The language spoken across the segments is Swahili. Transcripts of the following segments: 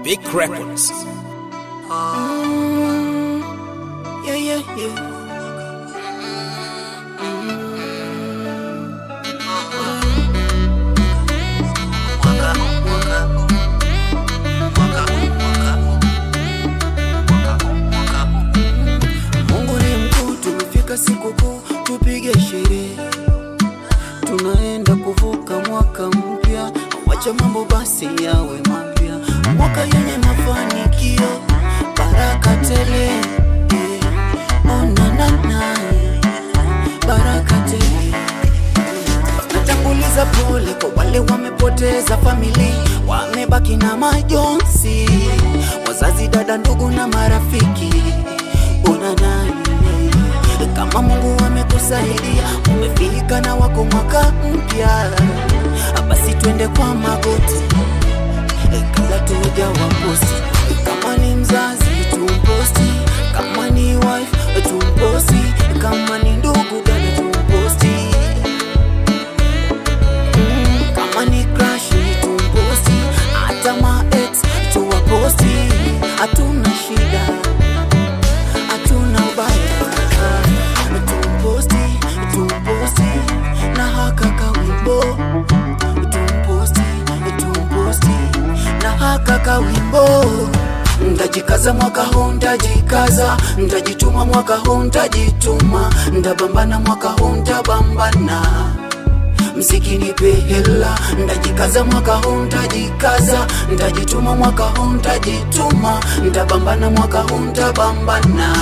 Big Records. Yeah. Mungu ni mkuu, tumefika sikukuu, tupige sherehe. Tunaenda kuvuka mwaka mpya, wacha mambo basi yawe mapya. Mwaka yenye mafanikio, baraka tele. Oh na baraka tele. Natanguliza pole kwa wale wamepoteza familia, wamebaki na majonzi, wazazi, dada, ndugu na marafiki. Una nani? Kama Mungu amekusaidia, umefika na wako mwaka mpya, basi twende kwa magoti kabla tuja waposti. Kama ni mzazi tumposti, kama ni wife tumposti, kama ni ndugu dada tumposti, kama ni crush tumposti, hata ma ex tuwaposti. Hatuna shida, hatuna ubaya, tumposti na haka kawimbo, tumposti na haka kawimbo. Ndajikaza mwaka huu, ndajikaza, ndajituma mwaka huu, ndajituma, ndabambana mwaka huu, ndabambana, mziki nipe hela. Ndajikaza mwaka huu, ndajikaza, ndajituma mwaka huu, ndajituma, ndabambana mwaka huu, ndabambana,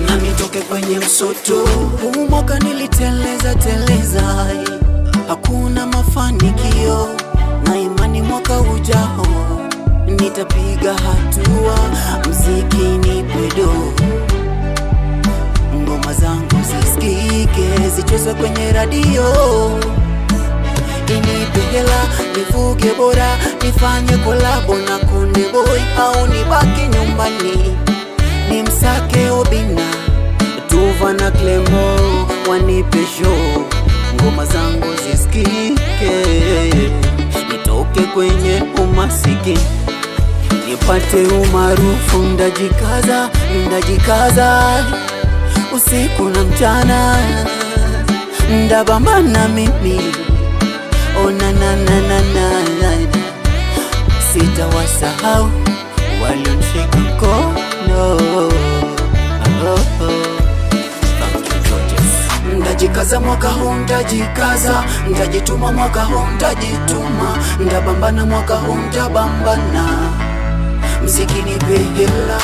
na nitoke kwenye msoto. Huu mwaka niliteleza, hakuna mafanikio, na imani mwaka ujao nitapiga hatua. Mziki nipe do, ngoma zangu zisikike, zichezwe kwenye radio. Inipe hela, nivuge bora, nifanye kolabo na Konde Boy, au nibaki nyumbani nimsake Obina, Tuva na Clemo, wanipe show. Ngoma zangu zisikike, nitoke kwenye umasikini, nipate umaarufu. Ndajikaza usiku na mchana, ndabambana mimi. Oh na sitawasahau walionishika mkono. Ndajikaza mwaka huu, ndajikaza, ndajituma mwaka huu, ndajituma, ndabambana mwaka huu, ndabambana, mziki nipe hela.